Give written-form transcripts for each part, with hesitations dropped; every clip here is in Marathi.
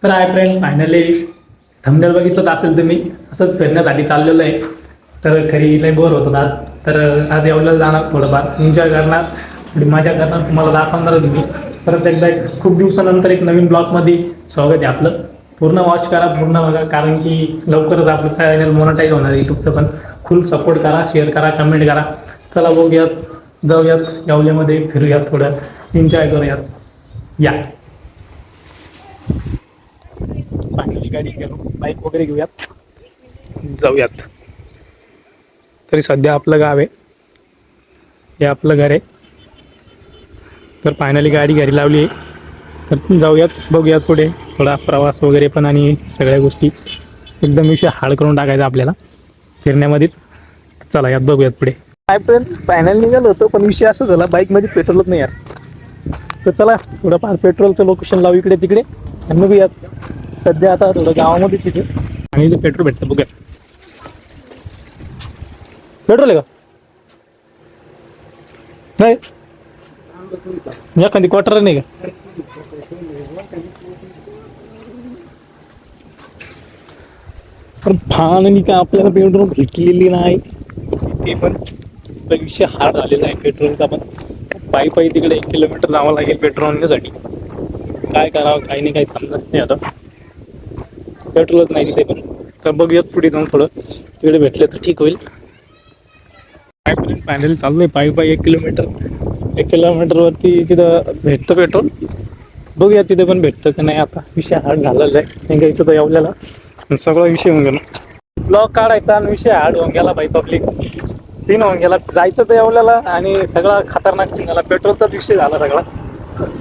तर आय फ्रेंड फायनली थंबनेल बघितलं असेल तुम्ही असंच फिरण्यासाठी चाललेलं आहे. तर घरी लय बोर होतात आज. तर आज एवढं जाणार थोडंफार एन्जॉय करणार थोडी मजा करणार तुम्हाला दाखवणार तुम्ही परत एकदा खूप दिवसानंतर एक नवीन ब्लॉगमध्ये स्वागत आहे आपलं. पूर्ण वॉच करा पूर्ण बघा कारण की लवकरच आपलं चॅनल मोनेटाईज होणार आहे यूट्यूबचं पण. फुल सपोर्ट करा शेअर करा कमेंट करा. चला बघूयात जाऊयात येवल्यामध्ये फिरूयात थोडं एन्जॉय करूयात या. फायनली गाडी घेऊ बाईक वगैरे घेऊयात जाऊयात. तरी सध्या आपलं गाव आहे हे आपलं घर आहे. तर फायनली गाडी घरी लावली आहे तर जाऊयात बघूयात पुढे थोडा प्रवास वगैरे पण आणि सगळ्या गोष्टी एकदम विषय हाड करून टाकायचा आपल्याला फिरण्यामध्येच. चला यात बघूयात पुढे. फायनल निघालो होतो पण विषय असं झाला बाईकमध्ये पेट्रोलच नाही यार. तर चला थोडंफार पेट्रोलचं लोकेशन लावू इकडे तिकडे आणि बघूयात. सध्या आता थोडं गावामध्येच इथे आणि इथे पेट्रोल भेटतं बघूया. पेट्रोल आहे का नाही एखादी क्वार्टर नाही का. पण फाननी का आपल्याला पेट्रोल भेटलेली नाही ते पण विषय हार्ड झालेला आहे पेट्रोलचा पण. पायी पायी तिकडे 1 किलोमीटर जावं लागेल पेट्रोल आणण्यासाठी. काय करावं काही नाही काही समजत नाही आता. पेट्रोलच नाही तिथे पण. तर बघूयात पुढे जाऊन थोडं तिकडे भेटलं तर ठीक होईल. फायनली चाललंय पायी पायी 1 किलोमीटरवरती तिथं भेटतं पेट्रोल. बघूया तिथे पण भेटतं का नाही. आता विषय हार्ड झालेला आहे निघायचं तर येवल्याला सगळा विषय होऊन गेला. ब्लॉग काढायचा आणि विषय हार्ड होऊन गेला बाई. पब्लिक सीन होऊन गेला जायचं तर येवल्याला आणि सगळा खतरनाक सीन झाला. पेट्रोलचाच विषय झाला सगळा.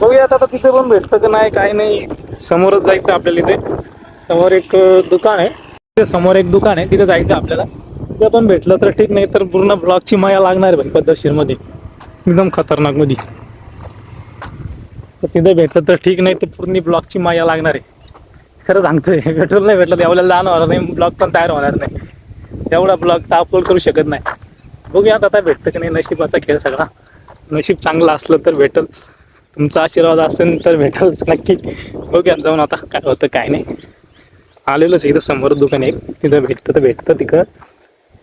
बघूयात आता तिथे पण भेटतं का नाही काय नाही. समोरच जायचं आपल्याला. इथे समोर एक दुकान आहे समोर एक दुकान आहे तिथे जायचं आपल्याला. तिथे पण भेटलं तर ठीक नाही तर पूर्ण ब्लॉकची माया लागणार आहे भाई पद्धतशीरमध्ये एकदम खतरनाक मध्ये. तर तिथे भेटलं तर ठीक नाही तर पूर्ण ब्लॉकची माया लागणार आहे. खरं सांगतोय पेट्रोल नाही भेटलं तर एवढ्याला जाणार नाही ब्लॉग पण तयार होणार नाही. एवढा ब्लॉग तर अपलोड करू शकत नाही. बघूयात आता भेटतं की नाही. नशिबाचा खेळ सगळा. नशीब चांगलं असलं तर भेटल. तुमचा आशीर्वाद असेल तर भेटलच नक्की. बघूयात जाऊन आता काय होतं काय नाही. आलेलंच इथं समोर दुकान एक तिथं भेटतं तर भेटतं. तिकडं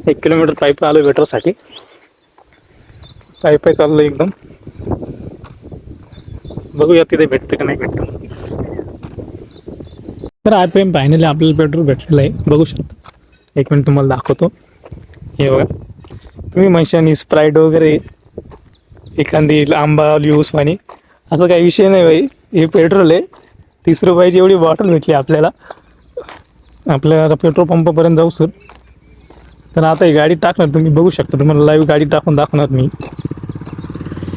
1 किलोमीटर पाईप आलो भेटरसाठी. पाईप चाललं एकदम. बघूया तिथे भेटतं का नाही भेटतं. तर आय प्रेम फायनली आपल्याला पेट्रोल भेटलेलं आहे बघू शकता. एक मिनिट तुम्हाला दाखवतो. हे बघा तुम्ही म्हणशानी स्प्राईट वगैरे एखादी आंबा लिऊस पाणी असं काही विषय नाही बाई. हे पेट्रोल आहे. 30 रुपयाची एवढी बॉटल भेटली आपल्याला. आपल्या आता पेट्रोल पंपापर्यंत जाऊ सर. तर आता ही गाडी टाकणार तुम्ही बघू शकता. तुम्हाला लाईव्ह गाडी टाकून दाखवणार मी.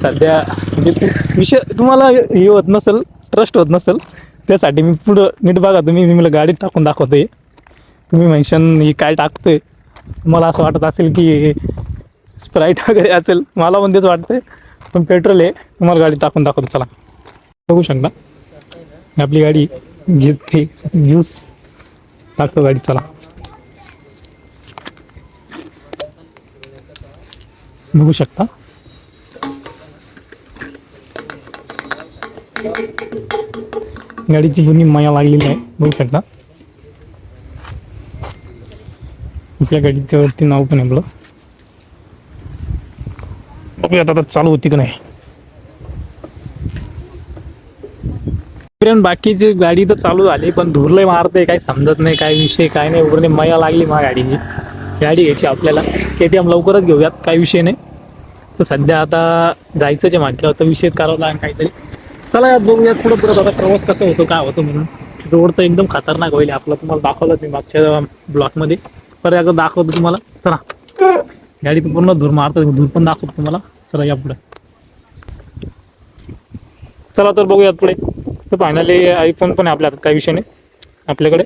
सध्या म्हणजे विषय तुम्हाला हे होत नसेल ट्रस्ट होत नसेल त्यासाठी मी पुढं नीट बघा तुम्ही. मी मला गाडीत टाकून दाखवतोय. तुम्ही मेन्शन ही काय टाकतोय मला असं वाटत असेल की स्प्राईट वगैरे असेल. मला पण तेच वाटतंय पण पेट्रोल आहे. तुम्हाला गाडी टाकून दाखवतो चला बघू शकता. आपली गाडी घेते ज्यूस टाकतो गाडी चला बघू शकता. गाडीची जुनी माया लागलेली आहे बघू शकता. आपल्या गाडीच्या वरती नाव पण आहे आपलं. बघूया आता चालू होती का नाही. बाकीची गाडी तर चालू झाली पण धुरलंय मारते काही समजत नाही काय विषय काय नाही. उघडणे माया लागली मा गाडीची. गाडी घ्यायची आपल्याला KTM लवकरच घेऊयात काही विषय नाही. तर सध्या आता जायचंच आहे म्हटलं तर विषय करावं लागेल काहीतरी. चला यात बघूयात पुढं पुढं आता प्रवास कसा होतो काय होतं म्हणून. रोड तर एकदम खतरनाक होईल आपलं. तुम्हाला दाखवलं मी मागच्या ब्लॉकमध्ये. परत एकदा दाखवतो तुम्हाला चला. गाडी तर पूर्ण धूर मारतो. धूर पण दाखवतो तुम्हाला. चला या पुढे चला तर बघूयात पुढे. तर फायनली आयफोन पण आहे आपल्या काही विषय नाही आपल्याकडे.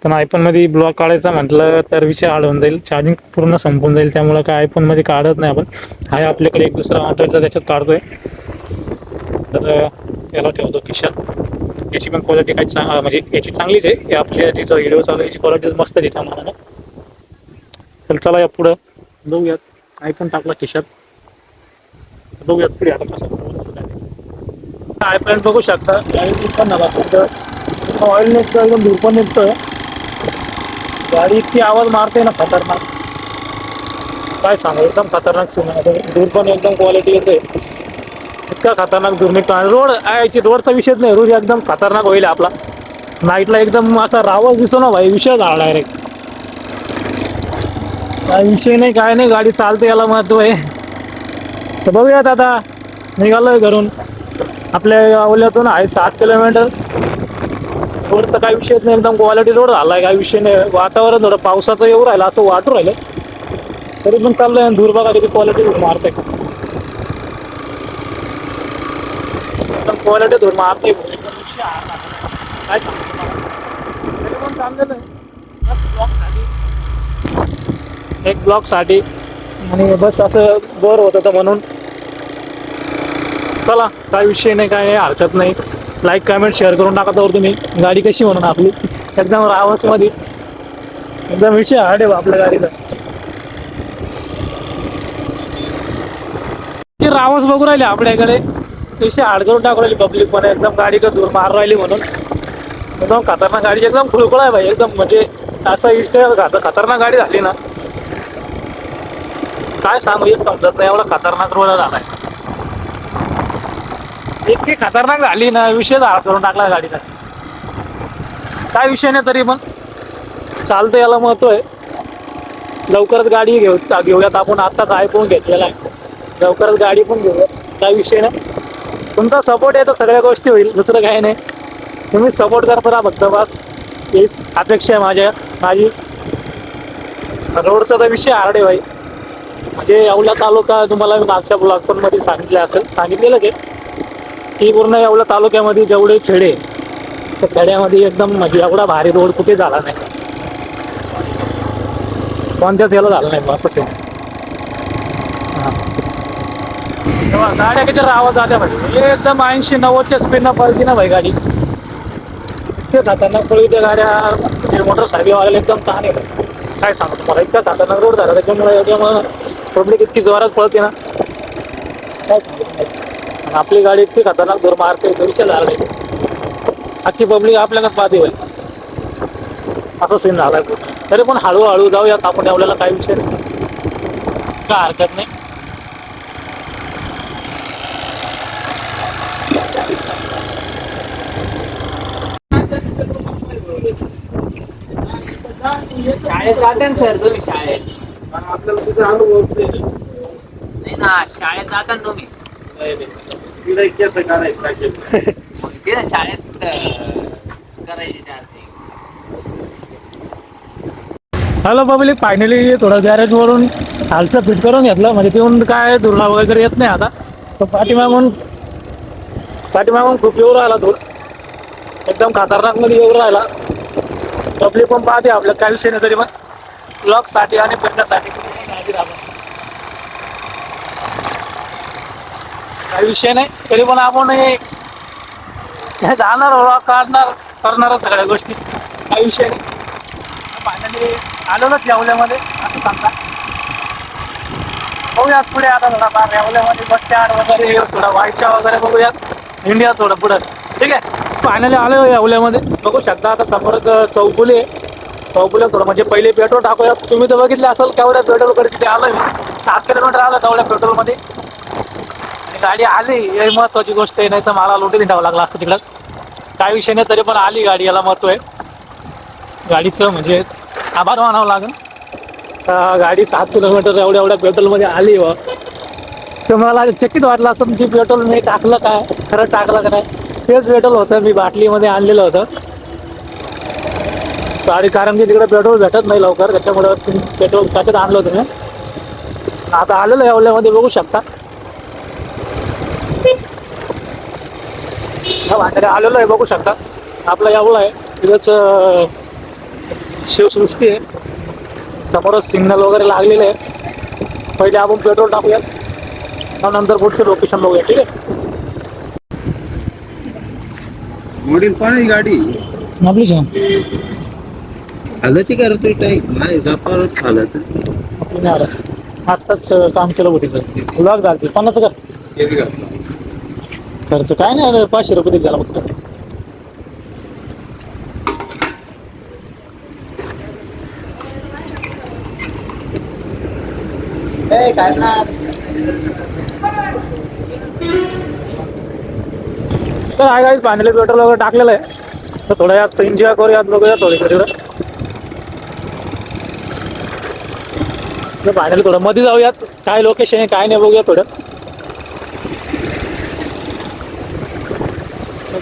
पण आयफोनमध्ये ब्लॉग काढायचा म्हटलं तर विषय हार्ड होऊन जाईल. चार्जिंग पूर्ण संपून जाईल. त्यामुळं काय आयफोनमध्ये काढत नाही आपण. आहे आपल्याकडे एक दुसरा ऑटोचा त्याच्यात काढतोय. तर याला ठेवतो खिशात. याची पण क्वालिटी काही म्हणजे याची चांगलीच आहे. हे आपल्या जिथं व्हिडिओ चालू आहे याची क्वालिटी मस्त आहे त्या मनानं. तर चला या पुढं बघूयात. आयफोन टाकला खिशात. बघूयात पुढे आता कसं आयफोन बघू शकता. गाडी पण झाला ऑइल निघतं, एकदम धूर पण निघतोय. गाडी इतकी आवाज मारते ना खतरनाक, काय सांगू, एकदम खतरनाक सीन आहे. धूर पण एकदम क्वालिटी येते, इतका खतरनाक धूर निघतो. आणि रोड यायची, रोडचा विषयच नाही, रोड एकदम खतरनाक होईल आपला. नाईटला एकदम असा रावच दिसतो ना भाई, विषय झाला डायरेक्ट. काय विषय नाही, काय नाही, गाडी चालते, याला महत्व आहे. तर बघूयात आता, निघालोय घरून. आपल्या ओल्यातून आहे 7 किलोमीटर. रोडचा काही विषयच नाही, एकदम क्वालिटी रोड झालाय, काही विषय नाही. वातावरण थोडं पावसाचं येऊ राहिलं असं वाटू राहिलं, तरी पण चाललंय. धूर बघा किती क्वालिटी मारते, एकदम क्वालिटी धूर मारते. काय सांगतो तुम्हाला, तरी पण चाललेलं आहे बस ब्लॉकसाठी, एक ब्लॉकसाठी. आणि बस असं बोर होत होतं म्हणून. चला, काय विषय नाही, काय हरकत नाही. लाईक कमेंट शेअर करून टाका तर तुम्ही. गाडी कशी म्हणून आपली एकदम रावसमध्ये, एकदम विषय हार्ड आहे आपल्या गाडीचा. ती रावस बघू राहिली आपल्याकडे, विषय हार्ड करून टाकू राहिली पब्लिक पण, एकदम गाडी का दूर मार राहिली म्हणून. एकदम खतरनाक गाडी, एकदम खुळखुळ आहे भाई, एकदम म्हणजे असं खतरनाक गाडी झाली ना, काय सांगू हेच समजत नाही, एवढा खतरनाक रोड झालाय. इतकी खतरनाक झाली ना, विषय हार्ड करून टाकला गाडीचा. काय विषय नाही, तरी पण चालतं, याला महत्व आहे. लवकरच गाडी घेऊयात आपण, आत्ताच आयफोन घेतलेला आहे, लवकरच गाडी पण घेऊयात, काय विषय नाही. तुमचा सपोर्ट आहे तर सगळ्या गोष्टी होईल, दुसरं काही नाही. तुम्ही सपोर्ट करता राहा फक्त, बस हीच अपेक्षा आहे माझी. रोडचा तर विषय हार्ड आहे भाई, म्हणजे येवला तालुका, तुम्हाला मागच्या ब्लॉग पण मध्ये सांगितलेलं की पूर्ण येवला तालुक्यामध्ये जेवढे खेडे, त्या खेड्यामध्ये एकदम म्हणजे एवढा भारी रोड कुठे झाला नाही, कोणत्याच याला झालं नाही असं सेम. तेव्हा गाड्या किती आवाज जात्या भाई, एकदम 80-90च्या स्पीडनं पळती ना भाई गाडी, इतके खतरनाक पळी त्या गाड्या. म्हणजे मोटरसायकलवाल्याला एकदम ताण आहे भाई, काय सांगतो तुम्हाला, इतका खतरनाक रोड झाला त्याच्यामुळे पब्लिक इतकी जोरात पळते ना, काय सांगतो. आणि आपली गाडी इतकी खतरनाक दूर मारते, विषय झाला नाही. अख्खी पब्लिक आपल्याकडे पाहते होईल असं सीन झालाय पूर्ण. तरी पण हळूहळू जाऊयात आपण, एवढ्याला काही विषय नाही, काय हरकत नाही. शाळेत जाता ना सर तुम्ही, शाळेत आपल्याला तुझा अनुभव नाही ना, शाळेत जाता ना तुम्ही, तिला केस काढायचं काय केलं मग ते ना शाळेत करायची चालते. हॅलो पब्लिक, फायनली थोडं गॅरेजवरून हालचं फिट करून घेतलं, म्हणजे तिथून काय धुरला वगैरे येत नाही आता. तर पाठीमागून खूप येऊ राहिला धूर, एकदम खतरनाक मध्ये येऊ राहिला. पब्लिक पण पाहते आपल्याला, काही विषय नाही. तरी पण ब्लॉकसाठी आणि फिरण्यासाठी काही विषय नाही, तरी पण आपण हे जाणार व्लॉग करणार सगळ्या गोष्टी, काही विषय नाही. फायनली आलेलोच येवल्यामध्ये असं सांगता. बघूयात पुढे आता थोडाफार येवल्यामध्ये बस स्टँड वगैरे, थोडं वाईच्या वगैरे बघूयात, इंडिया थोडं पुढं, ठीक आहे. फायनली आलो येवल्यामध्ये, बघू शकता. आता समोरच चौफुली आहे, चौफुली थोडं म्हणजे पहिले पेट्रोल टाकूया. तुम्ही तर बघितले असेल केवढ्या पेट्रोलकडे तिथे आलोय मी, 7 किलोमीटर आलं तेवढ्या पेट्रोलमध्ये. आणि गाडी आली, हे महत्वाची गोष्ट आहे, नाही तर मला लोटी द्यावं लागला असतं तिकडं. काय विषय नाही, तरी पण आली गाडी, याला महत्व आहे. गाडीचं म्हणजे आभार मानावं लागेल. गाडी 7 किलोमीटर एवढ्या पेट्रोलमध्ये आली व तर मला चकित वाटलं असं की पेट्रोल मी टाकलं काय, खरं टाकलं का नाही. तेच पेट्रोल होतं, मी बाटलीमध्ये आणलेलं होतं. आणि कारण की तिकडे पेट्रोल भेटत नाही लवकर, त्याच्यामुळं पेट्रोल त्याच्यात आणलं होतं मी. आता आलेलो येवल्यामध्ये, बघू शकता. आलेलो आहे, बघू शकता. आपला येवला आहे, तिथंच शिवसृष्टी आहे, समोरच सिग्नल वगैरे लागलेले आहे. पहिले आपण पेट्रोल टाकूयात, नंतर पुढचे लोकेशन बघूया, ठीक आहे. मोडील पण ही गाडी आपलीच हालती करतोय काय नाही, गप्पावरच हालत आपली नाही आलं, आत्ताच काम केलं होतीचं, ब्लॉग झाली 50 कर. खर्च काय नाही, 500 रुपये दिला फक्त. तर आहे काही पाण्याला पेट्रोल वगैरे टाकलेलं आहे, तर थोडं यात एन्जॉय करूयात, बघूया थोडी तिकडं पाण्याला थोडं मध्ये जाऊयात, काय लोकेशन आहे काय नाही बघूया थोडं.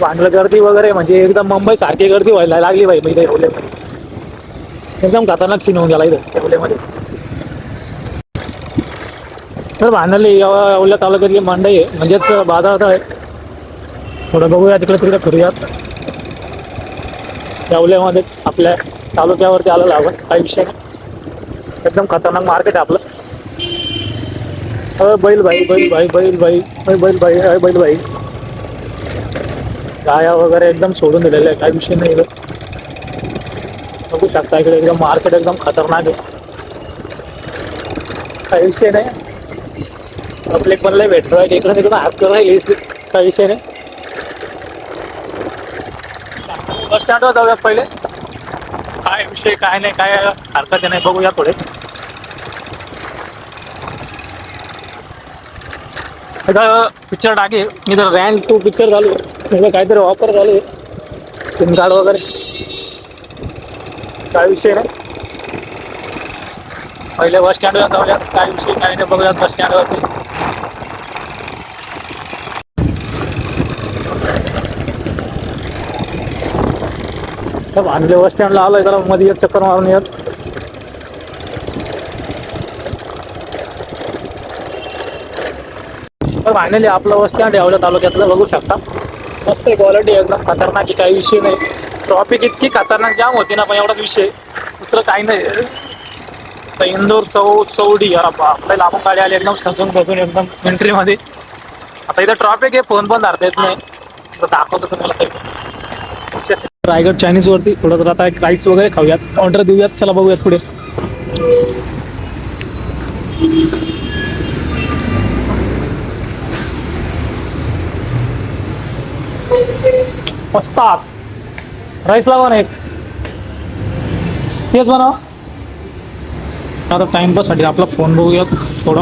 पाण्याला गर्दी वगैरे म्हणजे एकदम मुंबई सारखी गर्दी व्हायला लागली बाई इथे येवल्यामध्ये. एकदम खतरनाक सीन होऊन गेला इथं येवल्यामध्ये. तर भांडली येवल्या तालुक्यातली मंडई आहे, म्हणजेच बाजार आहे. थोडं बघूया तिकडे फिरूयात. येवल्यामध्येच आपल्या तालुक्यावरती आलेलं आपण, काही विषय नाही. एकदम खतरनाक मार्केट आहे आपलं. बैल भाई गाया वगैरे एकदम सोडून दिलेले आहे, काही विषय नाही. बघू शकता इकडे एकदम मार्केट एकदम खतरनाक आहे, काही विषय नाही. पब्लिक पण लय भेटतो आहे इकडे तिकडे, हात करून राहिली, काही विषय नाही. बस स्टँडवर जाऊया पहिले, काय विषय काय नाही, काय हरकत नाही, बघूया थोडे. पिक्चर टाके मी तर रँक 2 पिक्चर चालू आहे, काहीतरी ऑफर चालू आहे, सिम कार्ड वगैरे, काय विषय नाही. पहिले बस स्टँडवर जाऊयात, काय विषय काय नाही बघूयात बस स्टँडवरती. आणले बस स्टँडला आलोय, त्याला मध्ये एक चक्कर मारून येत. तर फायनली आपलं बस स्टँड येवल्या तालुक्यातलं बघू शकता. मस्त क्वालिटी एकदम खतरनाक, काही विषय नाही. ट्रॉफिक इतकी खतरनाक जाम होती ना, पण एवढाच विषय, दुसरं काही नाही. तर इंदोर चौडी आपल्या लांबून गाडी आली एकदम सजून एकदम एंट्रीमध्ये. आता इथं ट्रॉफिक आहे, फोन पण धरता येत नाही. तर दाखवतो तुम्हाला काही. रायगड चायनीज वरती थोडं तर आता एक राईस वगैरे खाऊयात, ऑर्डर देऊयात. चला बघूयात पुढे. मस्त राईस लावा ना एक, तेच बनवा. आता टाइमपाससाठी आपला फोन बघूयात थोडा.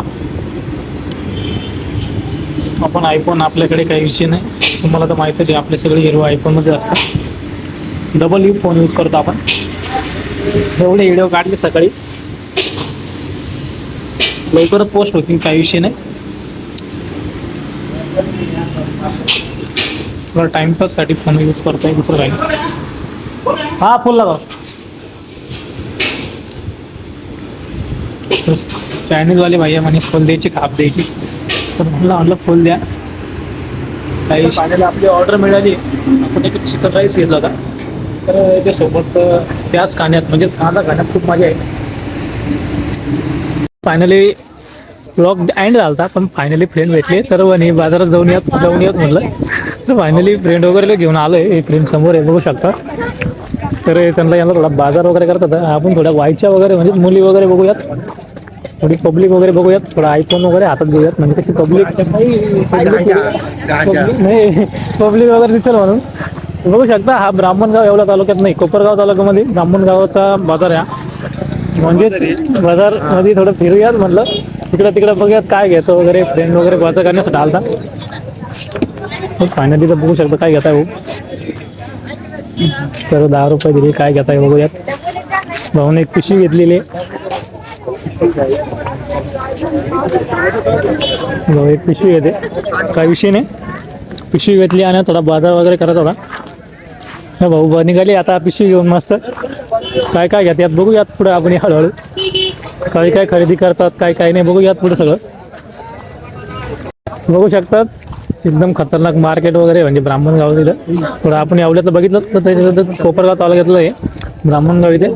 आपण आयफोन, आपल्याकडे काही विषय नाही, तुम्हाला तर माहितीच आहे आपले सगळे हिरो आयफोनमध्ये असतात. डबल यू फोन यूज करतो आपण. एवढे व्हिडिओ काढले सकाळी, लवकरच पोस्ट होतील, काही विषय नाही. थोडा टाइमपाससाठी फोन यूज करतोय, दुसरं काही. हा फुल लावा. चायनीजवाले भैया म्हणे फुल द्यायची, काप द्यायची, तर म्हणलं फुल द्या. काही पाण्याला आपली ऑर्डर मिळाली. आपण एक चिकन राईस घेतला होता, तर याच्यासोबत त्याच खाण्यात म्हणजे कांदा खाण्यात खूप मजा आहे. फायनली ब्लॉग एंड झाला होता, पण फायनली फ्रेंड भेटले, तर म्हणे बाजारात जाऊन येत म्हटलं. तर फायनली फ्रेंड वगैरे घेऊन आलो आहे. फ्रेंड समोर आहे, बघू शकता. तर त्यांना यांना थोडा बाजार वगैरे करत होता. आपण थोड्या वाईच्या वगैरे म्हणजे मुली वगैरे बघूयात, थोडी पब्लिक वगैरे बघूयात, थोडा आयफोन वगैरे हातात घेऊयात, म्हणजे कशी पब्लिक नाही, पब्लिक वगैरे दिसेल म्हणून. बघू शकता हा ब्राह्मणगाव एवढ्या तालुक्यात नाही, कोपरगाव तालुक्यामध्ये ब्राह्मणगावचा बाजार आहे. म्हणजेच बाजारमध्ये थोडं फिरूयात म्हटलं, तिकडं बघूयात काय घेतो वगैरे. फ्रेंड वगैरे बाजार करण्यासाठी आलता. फायनली तर बघू शकता काय घेताय. तर 10 रुपये दिले, काय घेताय बघूयात. भाऊन एक पिशवी घेतलेली, भाऊ एक पिशवी घेते, काय विषय नाही. पिशवी घेतली आणि थोडा बाजार वगैरे करत होता. भाऊ निघाली आता पिशवी घेऊन मस्त. काय घेतात बघूयात पुढे आपण हळूहळू. काय खरेदी करतात, काय नाही बघूयात पुढे सगळं. बघू शकतात एकदम खतरनाक मार्केट वगैरे, म्हणजे ब्राह्मणगाव तिथं. थोडं आपण एवढ्यात बघितलं तर त्याच्यात कोपरगाव तालुक्यातलं आहे ब्राह्मणगाव. इथे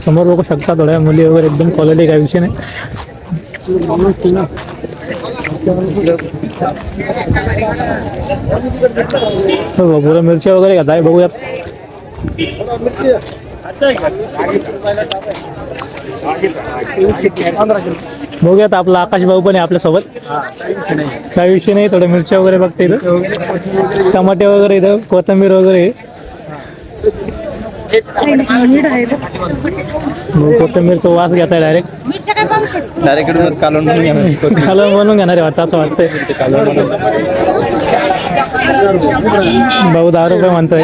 समोर बघू शकता थोड्या मुली वगैरे, एकदम क्वालिटी, काही विषय नाही. पुरा मिरच्या वगैरे घेताय, बघूयात. बघूयात आपला आकाश भाऊ पण आहे आपल्यासोबत, काही विषय नाही. थोड्या मिरच्या वगैरे बघते इथं, टमाटे वगैरे इथं, कोथिंबीर वगैरे. कोथिंबीरचा वास घेताय डायरेक्ट डायरेक्ट कालवून कालवण बनवून घेणार आहे वाटतं असं वाटतंय. भाऊ 10 रुपये म्हणतोय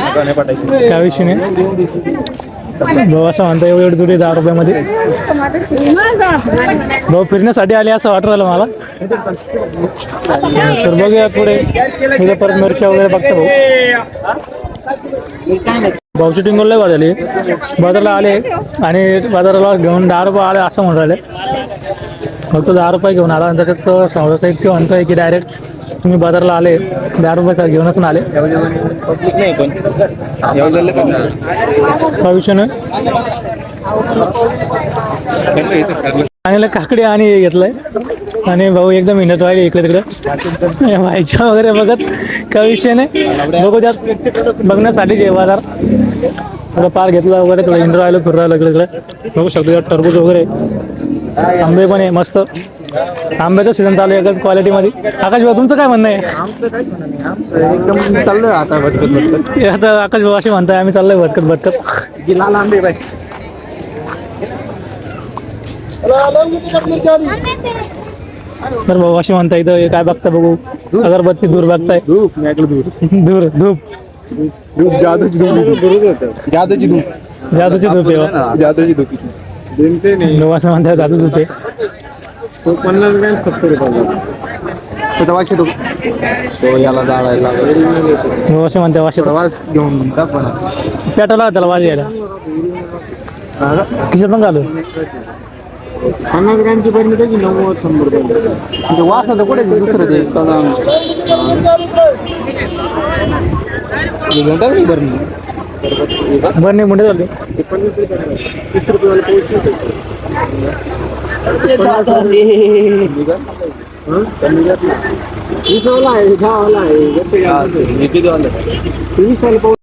काय विषय नाही. भाऊ असं म्हणतोय एवढी दूर 10 रुपयामध्ये. भाऊ फिरण्यासाठी आले असं वाटू राहिलं मला. तर बघूया पुढे इथं परत मिरच्या वगैरे बघतो भाऊ. भाऊची टिंगोल लय वाढ झाली. बाजारला आले आणि बाजाराला घेऊन 10 रुपये आले असं म्हणून राहिले. फक्त 10 रुपये घेऊन आला आणि त्याच्यात समोरचा एक म्हणतोय की डायरेक्ट तुम्ही बाजारला आले 10 रुपयाचा घेऊनच ना आले. पब्लिक नाही पण काय विषय नाही. आणि काकडी आणि हे घेतलंय आणि भाऊ एकदम हिंडत राहिले इकडे तिकडे व्हायच्या वगैरे बघत. काय विषय नाही. बघू त्यात बघण्यासाठीच आहे बाजार. थोडं पार घेतला वगैरे थोडं हिंड राहिलं फिरू राहिलं इकडे इकडे. बघू शकतो त्यात टरबूज वगैरे आंबे पण आहे मस्त. आंब्याचं सीझन चालू आहे क्वालिटीमध्ये. आकाश भाऊ तुमचं काय म्हणणं आहे. एकदम चाललोय आता भटकत भटकत. आता आकाश भाऊ असे म्हणताय आम्ही चाललोय भटकत भटकत. लाल आंबे बाय. तर भाऊ असे म्हणता इथं काय बघता बघू. अगरबत्ती दूर बघताय. धूप दूर धूप धूप जादूची धूप. जादूची धूप. जादूची धूप आहे हो. जादूची धूप. भाऊ असं म्हणताय जादू धूप आहे. 50 ग्रॅम 70 रुपये. त्याचा वास येतो. तो याला जाळायला भाऊ असे म्हणताय वाशे वास घेऊन पण पेटाला त्याला वाज यायला किशात पण घालू. 50 ग्रॅमची बरणी त्याची 90-100 रुपये. म्हणजे वास आता कुठे दुसरं ते बरणी बरं नाही मोठे झाले. 30 रुपये पोहोचतो.